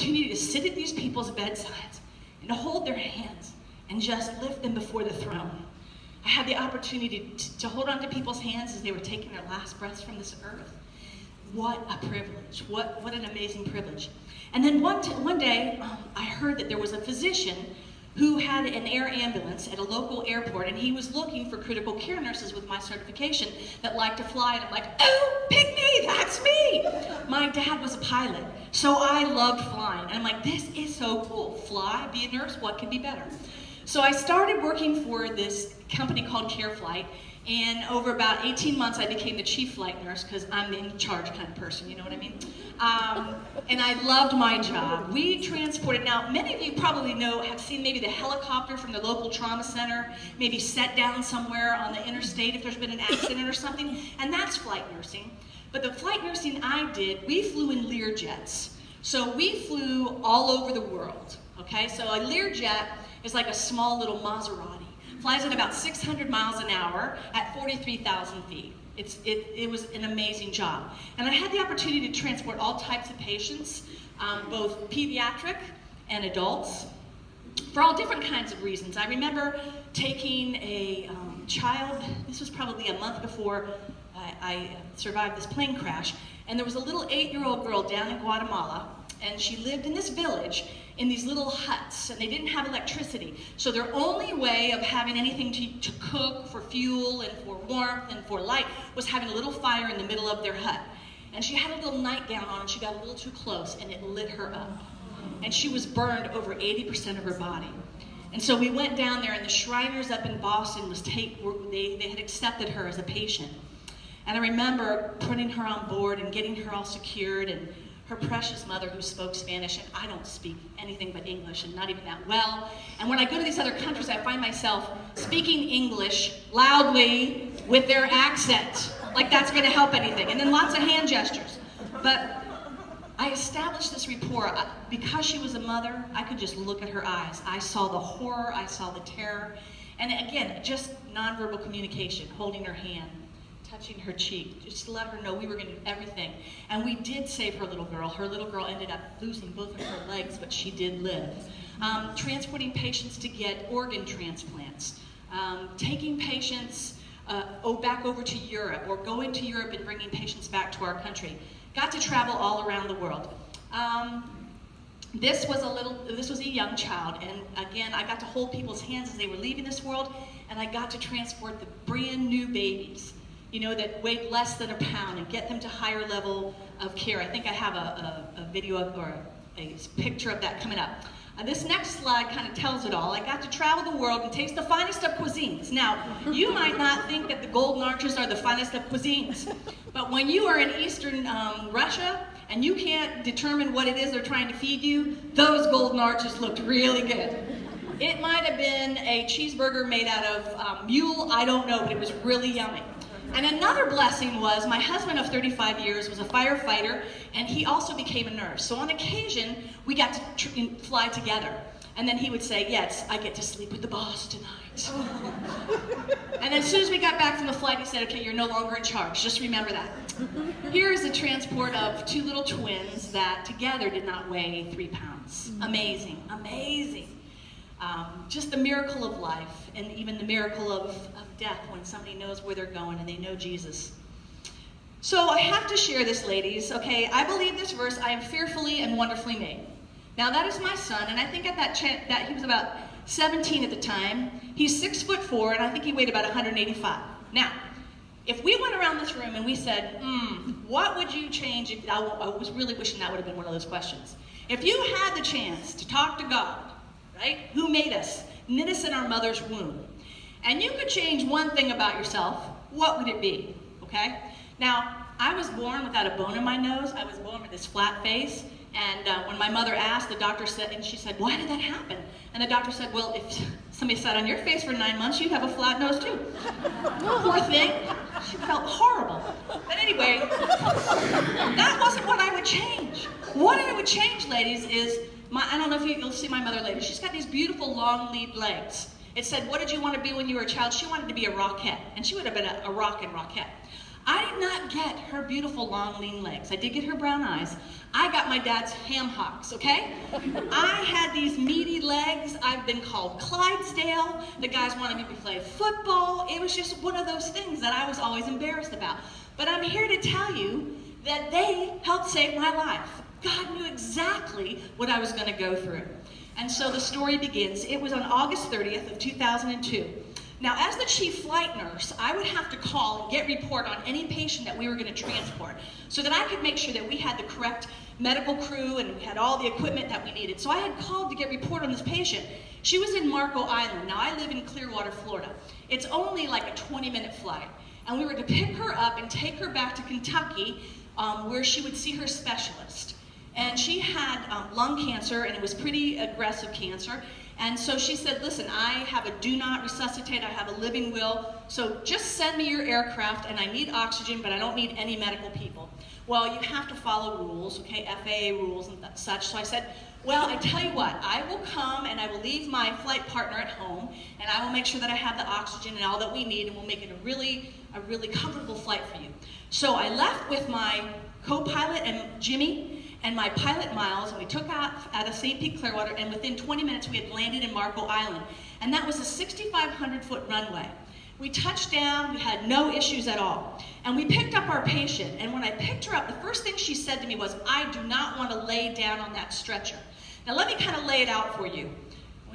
opportunity to sit at these people's bedsides and to hold their hands and just lift them before the throne. I had the opportunity to hold on to people's hands as they were taking their last breaths from this earth. What a privilege. What an amazing privilege. And then one day, I heard that there was a physician who had an air ambulance at a local airport, and he was looking for critical care nurses with my certification that like to fly, and I'm like, oh, pick me, that's me! My dad was a pilot, so I loved flying, and I'm like, this is so cool. Fly, be a nurse, what could be better? So I started working for this company called CareFlight, and over about 18 months, I became the chief flight nurse because I'm the in charge kind of person, you know what I mean? And I loved my job. We transported, now many of you probably have seen maybe the helicopter from the local trauma center, maybe set down somewhere on the interstate if there's been an accident or something, and that's flight nursing. But the flight nursing I did, we flew in Learjets. So we flew all over the world, okay? So a Learjet is like a small little Maserati. Flies at about 600 miles an hour at 43,000 feet. It was an amazing job. And I had the opportunity to transport all types of patients, both pediatric and adults, for all different kinds of reasons. I remember taking a child, this was probably a month before I survived this plane crash, and there was a little 8-year-old girl down in Guatemala, and she lived in this village in these little huts, and they didn't have electricity. So their only way of having anything to cook for fuel and for warmth and for light was having a little fire in the middle of their hut. And she had a little nightgown on, and she got a little too close, and it lit her up. And she was burned over 80% of her body. And so we went down there, and the Shriners up in Boston they had accepted her as a patient. And I remember putting her on board and getting her all secured, and her precious mother who spoke Spanish, and I don't speak anything but English, and not even that well. And when I go to these other countries, I find myself speaking English loudly with their accent, like that's gonna help anything. And then lots of hand gestures. But I established this rapport. Because she was a mother, I could just look at her eyes. I saw the horror, I saw the terror. And again, just nonverbal communication, holding her hand, touching her cheek, just to let her know we were going to do everything. And we did save her little girl. Her little girl ended up losing both of her legs, but she did live. Transporting patients to get organ transplants. Taking patients back over to Europe, or going to Europe and bringing patients back to our country. Got to travel all around the world. This was a young child, and again, I got to hold people's hands as they were leaving this world, and I got to transport the brand new babies, you know, that weighed less than a pound, and get them to higher level of care. I think I have a video or a picture of that coming up. This next slide kind of tells it all. I got to travel the world and taste the finest of cuisines. Now, you might not think that the Golden Arches are the finest of cuisines, but when you are in Eastern Russia and you can't determine what it is they're trying to feed you, those Golden Arches looked really good. It might have been a cheeseburger made out of mule, I don't know, but it was really yummy. And another blessing was my husband of 35 years was a firefighter, and he also became a nurse. So on occasion, we got to fly together. And then he would say, yes, I get to sleep with the boss tonight. And then as soon as we got back from the flight, he said, okay, you're no longer in charge. Just remember that. Here is a transport of two little twins that together did not weigh 3 pounds. Amazing, amazing. Just the miracle of life, and even the miracle of death when somebody knows where they're going and they know Jesus. So I have to share this, ladies, okay? I believe this verse, I am fearfully and wonderfully made. Now that is my son, and I think at that he was about 17 at the time. He's 6'4", and I think he weighed about 185. Now, if we went around this room and we said, what would you change if, I was really wishing that would have been one of those questions. If you had the chance to talk to God, right, who made us, knit us in our mother's womb, and you could change one thing about yourself, what would it be, okay? Now, I was born without a bone in my nose. I was born with this flat face, and when my mother asked, the doctor said, and she said, why did that happen? And the doctor said, well, if somebody sat on your face for 9 months, you'd have a flat nose too. Poor thing. She felt horrible. But anyway, that wasn't what I would change. What I would change, ladies, is, I don't know if you'll see my mother later. She's got these beautiful long lead legs. It said, what did you want to be when you were a child? She wanted to be a rockette, and she would have been a rockin' rockette. I did not get her beautiful, long, lean legs. I did get her brown eyes. I got my dad's ham hocks, okay? I had these meaty legs. I've been called Clydesdale. The guys wanted me to play football. It was just one of those things that I was always embarrassed about. But I'm here to tell you that they helped save my life. God knew exactly what I was going to go through. And so the story begins. It was on August 30th of 2002. Now, as the chief flight nurse, I would have to call and get report on any patient that we were going to transport so that I could make sure that we had the correct medical crew and we had all the equipment that we needed. So I had called to get report on this patient. She was in Marco Island. Now, I live in Clearwater, Florida. It's only like a 20-minute flight. And we were to pick her up and take her back to Kentucky where she would see her specialist. And she had lung cancer, and it was pretty aggressive cancer. And so she said, listen, I have a do not resuscitate, I have a living will, so just send me your aircraft, and I need oxygen, but I don't need any medical people. Well, you have to follow rules, okay, FAA rules and such. So I said, well, I tell you what, I will come and I will leave my flight partner at home, and I will make sure that I have the oxygen and all that we need, and we'll make it a really comfortable flight for you. So I left with my co-pilot and Jimmy, and my pilot Miles, and we took off out of St. Pete Clearwater, and within 20 minutes we had landed in Marco Island. And that was a 6,500-foot runway. We touched down, we had no issues at all. And we picked up our patient, and when I picked her up, the first thing she said to me was, I do not want to lay down on that stretcher. Now let me kind of lay it out for you.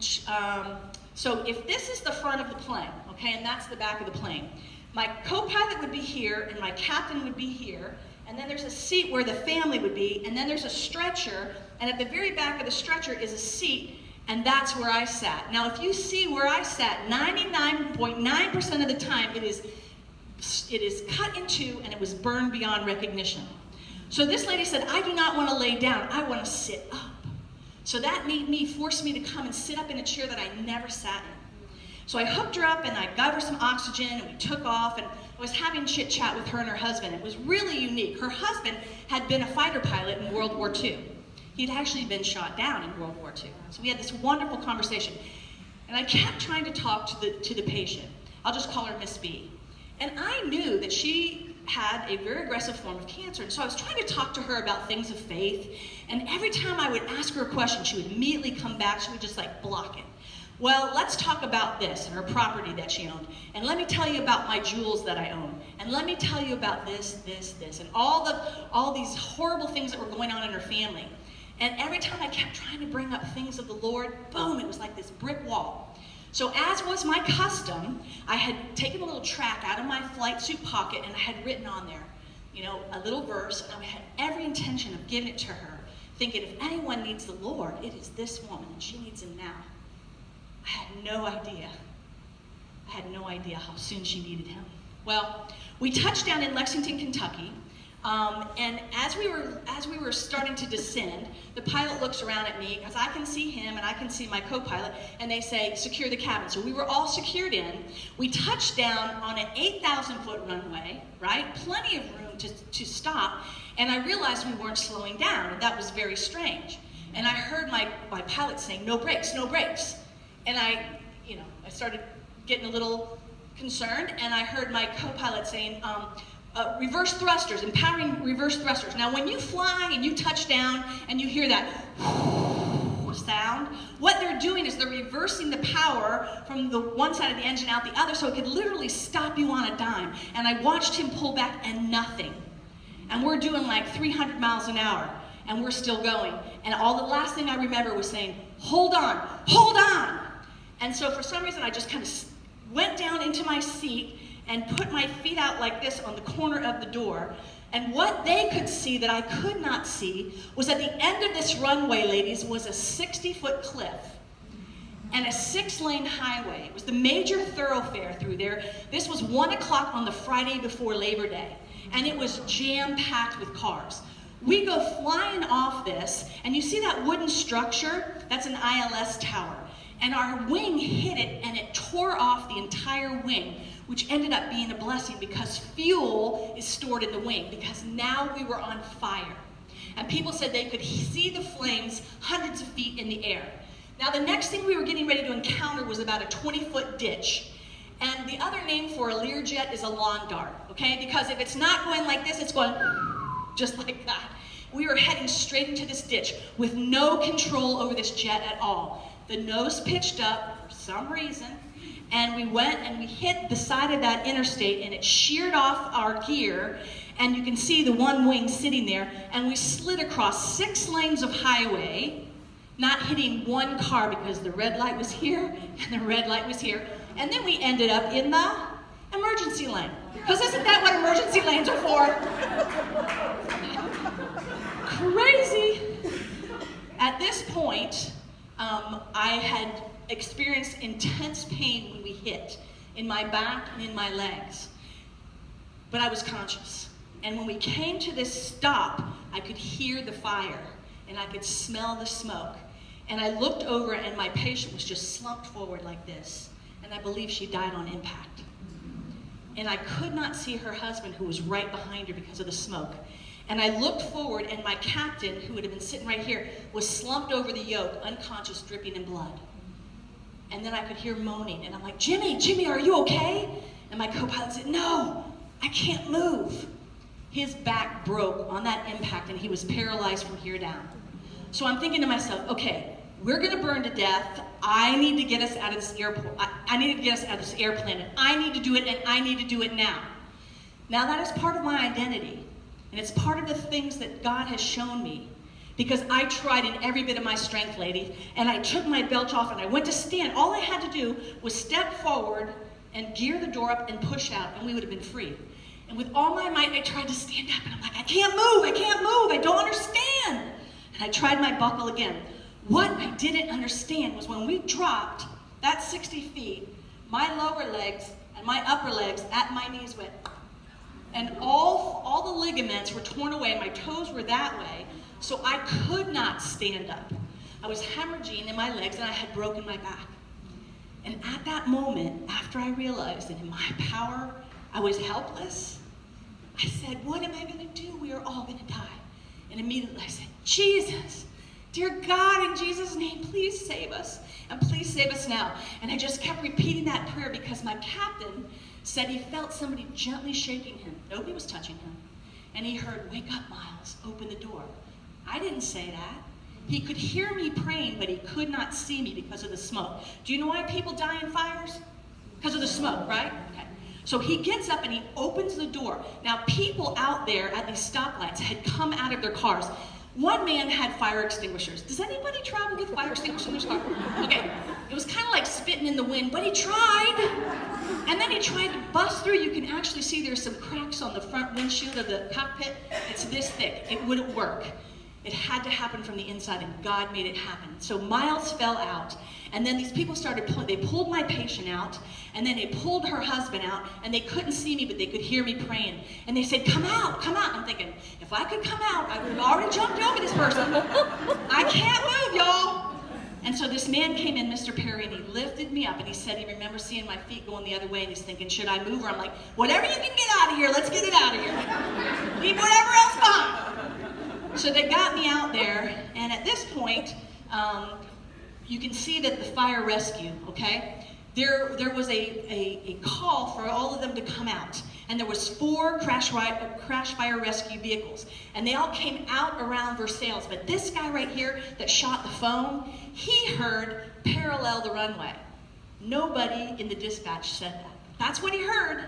So if this is the front of the plane, okay, and that's the back of the plane, my co-pilot would be here, and my captain would be here, and then there's a seat where the family would be, and then there's a stretcher, and at the very back of the stretcher is a seat, and that's where I sat. Now, if you see where I sat, 99.9% of the time it is cut in two, and it was burned beyond recognition. So this lady said, I do not want to lay down, I want to sit up. So that forced me to come and sit up in a chair that I never sat in. So I hooked her up and I got her some oxygen and we took off, and I was having chit chat with her and her husband. It was really unique. Her husband had been a fighter pilot in World War II. He'd actually been shot down in World War II. So we had this wonderful conversation. And I kept trying to talk to the patient. I'll just call her Miss B. And I knew that she had a very aggressive form of cancer. And so I was trying to talk to her about things of faith. And every time I would ask her a question, she would immediately come back. She would just like block it. Well, let's talk about this and her property that she owned. And let me tell you about my jewels that I own. And let me tell you about this, and all these horrible things that were going on in her family. And every time I kept trying to bring up things of the Lord, boom, it was like this brick wall. So as was my custom, I had taken a little tract out of my flight suit pocket, and I had written on there, a little verse, and I had every intention of giving it to her, thinking if anyone needs the Lord, it is this woman, and she needs him now. I had no idea. I had no idea how soon she needed him. Well, we touched down in Lexington, Kentucky, and as we were starting to descend, the pilot looks around at me because I can see him and I can see my co-pilot, and they say, secure the cabin. So we were all secured in. We touched down on an 8,000-foot runway, right? Plenty of room to stop, and I realized we weren't slowing down, and that was very strange. And I heard my pilot saying, no brakes, no brakes. And I started getting a little concerned, and I heard my co-pilot saying, reverse thrusters, empowering reverse thrusters. Now, when you fly and you touch down and you hear that sound, what they're doing is they're reversing the power from the one side of the engine out the other, so it could literally stop you on a dime. And I watched him pull back, and nothing. And we're doing like 300 miles an hour, and we're still going. And the last thing I remember was saying, hold on, hold on. And so for some reason, I just kind of went down into my seat and put my feet out like this on the corner of the door. And what they could see that I could not see was at the end of this runway, ladies, was a 60-foot cliff and a 6-lane highway. It was the major thoroughfare through there. This was 1 o'clock on the Friday before Labor Day, and it was jam-packed with cars. We go flying off this, and you see that wooden structure? That's an ILS tower. And our wing hit it, and it tore off the entire wing, which ended up being a blessing because fuel is stored in the wing, because now we were on fire. And people said they could see the flames hundreds of feet in the air. Now, the next thing we were getting ready to encounter was about a 20-foot ditch. And the other name for a Learjet is a lawn dart, okay? Because if it's not going like this, it's going just like that. We were heading straight into this ditch with no control over this jet at all. The nose pitched up for some reason, and we went and we hit the side of that interstate, and it sheared off our gear, and you can see the one wing sitting there, and we slid across 6 lanes of highway, not hitting one car because the red light was here and the red light was here. And then we ended up in the emergency lane. Because isn't that what emergency lanes are for? Crazy. At this point, I had experienced intense pain when we hit, in my back and in my legs. But I was conscious. And when we came to this stop, I could hear the fire and I could smell the smoke. And I looked over and my patient was just slumped forward like this. And I believe she died on impact. And I could not see her husband, who was right behind her because of the smoke. And I looked forward, and my captain, who would have been sitting right here, was slumped over the yoke, unconscious, dripping in blood. And then I could hear moaning, and I'm like, Jimmy, are you okay? And my co-pilot said, no, I can't move. His back broke on that impact, and he was paralyzed from here down. So I'm thinking to myself, okay, we're gonna burn to death. I need to get us out of this airport. I need to get us out of this airplane, and I need to do it, and I need to do it now. Now that is part of my identity, and it's part of the things that God has shown me, because I tried in every bit of my strength, ladies, and I took my belt off and I went to stand. All I had to do was step forward and gear the door up and push out, and we would have been free. And with all my might, I tried to stand up, and I'm like, I can't move, I don't understand. And I tried my buckle again. What I didn't understand was when we dropped that 60 feet, my lower legs and my upper legs at my knees went, and all the ligaments were torn away, my toes were that way, so I could not stand up. I was hemorrhaging in my legs and I had broken my back. And at that moment, after I realized that in my power, I was helpless, I said, what am I gonna do? We are all gonna die. And immediately I said, Jesus, dear God, in Jesus' name, please save us, and please save us now. And I just kept repeating that prayer because my captain said he felt somebody gently shaking him. Nobody was touching him. And he heard, wake up, Miles, open the door. I didn't say that. He could hear me praying, but he could not see me because of the smoke. Do you know why people die in fires? Because of the smoke, right? Okay. So he gets up and he opens the door. Now, people out there at these stoplights had come out of their cars. One man had fire extinguishers. Does anybody travel with fire extinguishers in their car? Okay, it was kind of like spitting in the wind, but he tried. And then he tried to bust through. You can actually see there's some cracks on the front windshield of the cockpit. It's this thick. It wouldn't work. It had to happen from the inside, and God made it happen. So Miles fell out, and then these people started pulling. They pulled my patient out, and then they pulled her husband out, and they couldn't see me, but they could hear me praying. And they said, come out, come out. I'm thinking, if I could come out, I would have already jumped over this person. I can't move, y'all. And so this man came in, Mr. Perry, and he lifted me up, and he said he remembers seeing my feet going the other way, and he's thinking, should I move? Or I'm like, whatever you can get out of here, let's get it out of here. Leave whatever else behind. So they got me out there, and at this point, you can see that the fire rescue, okay? There was a call for all of them to come out, and there was 4 crash fire rescue vehicles, and they all came out around Versailles, but this guy right here that shot the phone, he heard parallel the runway. Nobody in the dispatch said that. That's what he heard,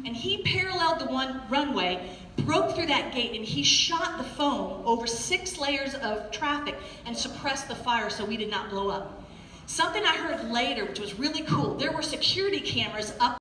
and he paralleled the one runway, broke through that gate, and he shot the phone over 6 layers of traffic and suppressed the fire so we did not blow up. Something I heard later, which was really cool, there were security cameras up